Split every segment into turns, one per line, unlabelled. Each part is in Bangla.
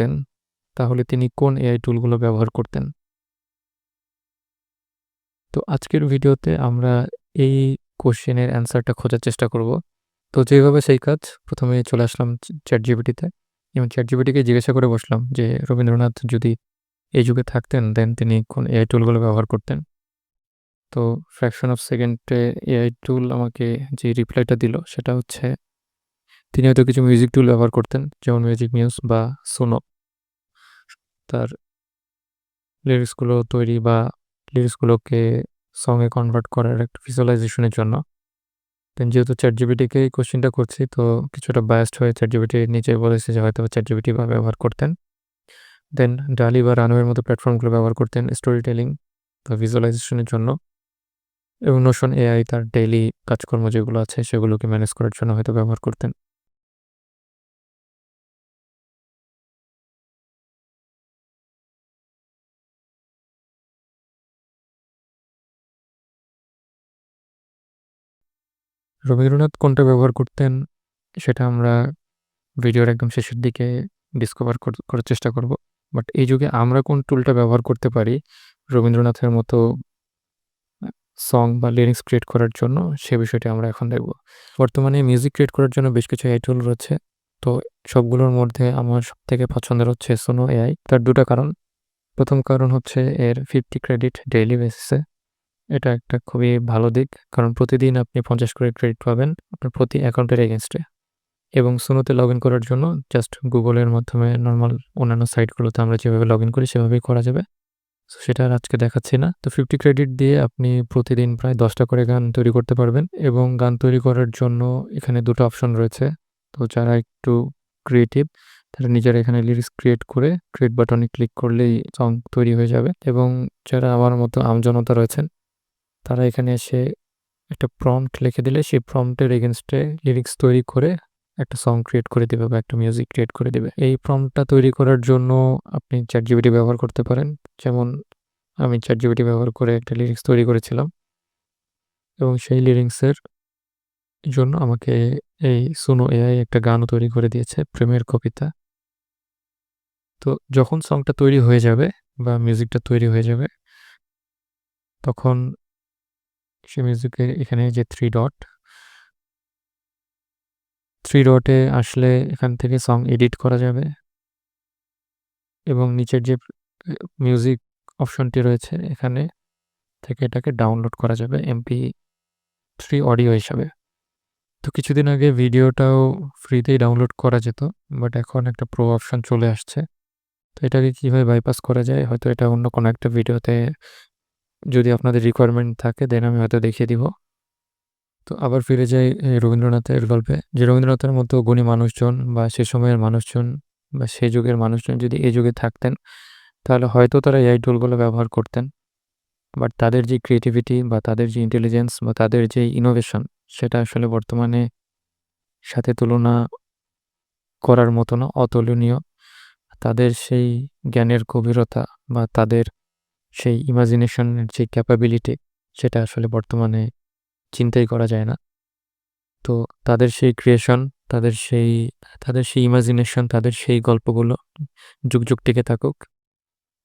থাকতেন তাহলে তিনি কোন এআই টুলগুলো ব্যবহার করতেন? তো আজকের ভিডিওতে আমরা এই কোশ্চেনের অ্যান্সারটা খোঁজার চেষ্টা করব। তো যেভাবে সেই কাজ, প্রথমে চলে আসলাম চ্যাটজিপিটিতে এবং চ্যাটজিপিটিকে জিজ্ঞাসা করে বসলাম যে রবীন্দ্রনাথ যদি এই যুগে থাকতেন দেন তিনি কোন এআই টুলগুলো ব্যবহার করতেন। তো ফ্র্যাকশন অফ সেকেন্ডে এআই টুল আমাকে যে রিপ্লাইটা দিল সেটা হচ্ছে তিনি হয়তো কিছু মিউজিক টুল ব্যবহার করতেন, যেমন মিউজিক মিউজ বা সোনো, তার লিরিক্সগুলো তৈরি বা লিরিক্সগুলোকে সঙ্গে কনভার্ট করার একটা ভিজুয়ালাইজেশনের জন্য। দেন যেহেতু চ্যাটজিপিটিকে এই কোশ্চেনটা করছি, তো কিছুটা বায়াসড হয়ে চ্যাটজিপিটি নিজে বলেছে যে হয়তো চ্যাটজিপিটি বা ব্যবহার করতেন। দেন ডালি বা রানওয়ের মতো প্ল্যাটফর্মগুলো ব্যবহার করতেন স্টোরি টেলিং বা ভিজুয়ালাইজেশনের জন্য, এবং নোশন এআই তার ডেইলি কাজকর্ম যেগুলো আছে সেগুলোকে ম্যানেজ করার জন্য হয়তো ব্যবহার করতেন। রবীন্দ্রনাথ কোনটা ব্যবহার করতেন সেটা আমরা ভিডিওর একদম শেষের দিকে ডিসকভার করার চেষ্টা করব। বাট এই যুগে আমরা কোন টুলটা ব্যবহার করতে পারি রবীন্দ্রনাথের মতো সং বা লিরিক্স ক্রিয়েট করার জন্য, সে বিষয়টি আমরা এখন দেখব। বর্তমানে মিউজিক ক্রিয়েট করার জন্য বেশ কিছু এআই টুল রয়েছে। তো সবগুলোর মধ্যে আমার সবথেকে পছন্দের হচ্ছে সোনো এআই। তার দুটো কারণ। প্রথম কারণ হচ্ছে এর 50 ক্রেডিট ডেইলি বেসিসে। এটা একটা খুবই ভালো দিক, কারণ প্রতিদিন আপনি 50 করে ক্রেডিট পাবেন আপনার প্রতি অ্যাকাউন্টের এগেনস্টে। এবং সুনোতে লগ ইন করার জন্য জাস্ট গুগলের মাধ্যমে নর্মাল অন্যান্য সাইটগুলোতে আমরা যেভাবে লগ ইন করি সেভাবেই করা যাবে। সো সেটা আর আজকে দেখাচ্ছি না। তো 50 ক্রেডিট দিয়ে আপনি প্রতিদিন প্রায় 10টা করে গান তৈরি করতে পারবেন, এবং গান তৈরি করার জন্য এখানে দুটো অপশন রয়েছে। তো যারা একটু ক্রিয়েটিভ তারা নিজেরা এখানে লিরিক্স ক্রিয়েট করে ক্রিয়েট বাটনে ক্লিক করলেই সং তৈরি হয়ে যাবে, এবং যারা আমার মতো আমজনতা রয়েছেন তারা এখানে এসে একটা প্রম্পট লিখে দিলে সেই প্রম্পটের এগেনস্টে লিরিক্স তৈরি করে একটা সং ক্রিয়েট করে দেবে বা একটা মিউজিক ক্রিয়েট করে দেবে। এই প্রম্পটটা তৈরি করার জন্য আপনি চ্যাটজিপিটি ব্যবহার করতে পারেন। যেমন আমি চ্যাটজিপিটি ব্যবহার করে একটা লিরিক্স তৈরি করেছিলাম, এবং সেই লিরিক্সের জন্য আমাকে এই সুনো এআই একটা গানও তৈরি করে দিয়েছে, প্রেমের কবিতা। তো যখন সংটা তৈরি হয়ে যাবে বা মিউজিকটা তৈরি হয়ে যাবে, তখন সে মিউজিকের এখানে যে থ্রি ডটে আসলে এখান থেকে সং এডিট করা যাবে, এবং নিচের যে মিউজিক অপশনটি রয়েছে এখানে থেকে এটাকে ডাউনলোড করা যাবে MP3 অডিও হিসাবে। তো কিছুদিন আগে ভিডিওটাও ফ্রিতেই ডাউনলোড করা যেত, বাট এখন একটা প্রো অপশন চলে আসছে। তো এটাকে কীভাবে বাইপাস করা যায় হয়তো এটা অন্য কোনো একটা ভিডিওতে, যদি আপনাদের রিকোয়ারমেন্ট থাকে দেন আমি হয়তো দেখিয়ে দিব। তো আবার ফিরে যাই রবীন্দ্রনাথের গল্পে, যে রবীন্দ্রনাথের মতো গুণী মানুষজন বা সে সময়ের মানুষজন বা সে যুগের মানুষজন যদি এই যুগে থাকতেন তাহলে হয়তো তারা এআই টুলগুলো ব্যবহার করতেন, বাট তাদের যে ক্রিয়েটিভিটি বা তাদের যে ইন্টেলিজেন্স বা তাদের যে ইনোভেশন সেটা আসলে বর্তমানে সাথে তুলনা করার মতো না, অতুলনীয়। তাদের সেই জ্ঞানের গভীরতা বা তাদের সেই ইমাজিনেশনের যে ক্যাপাবিলিটি সেটা আসলে বর্তমানে চিন্তাই করা যায় না। তো তাদের সেই ক্রিয়েশন, তাদের সেই ইমাজিনেশন, তাদের সেই গল্পগুলো যুগ যুগ টিকে থাকুক,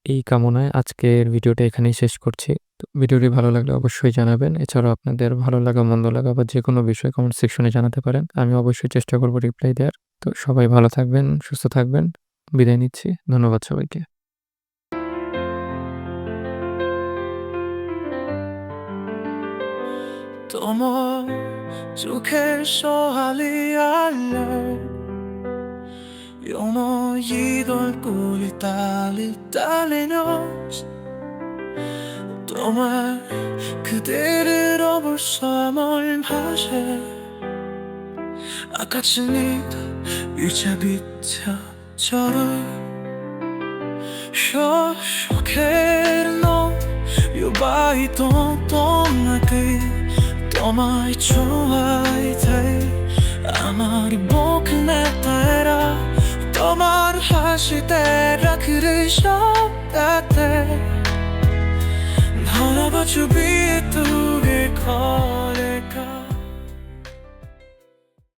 এই কামনায় আজকের ভিডিওটা এখানেই শেষ করছি। তো ভিডিওটি ভালো লাগলে অবশ্যই জানাবেন। এছাড়াও আপনাদের ভালো লাগা মন্দ লাগা বা যে কোনো বিষয় কমেন্ট সেকশনে জানাতে পারেন, আমি অবশ্যই চেষ্টা করব রিপ্লাই দেওয়ার। তো সবাই ভালো থাকবেন, সুস্থ থাকবেন। বিদায় নিচ্ছি। ধন্যবাদ সবাইকে।
তোমার চোখের সোহালি আলো 영어이던 꿀이 딸리는 또말 그대를 어볼서 멀마셔 아까쯤이다 일자비처럼 쇼케르노 요바이 똥똥나게 তোমায় ছোঁয়াইতে আমার বুক নেতারা তোমার হাসিতে রাখরে শব্দতে ধরাবা ছবি তুগে ঘরে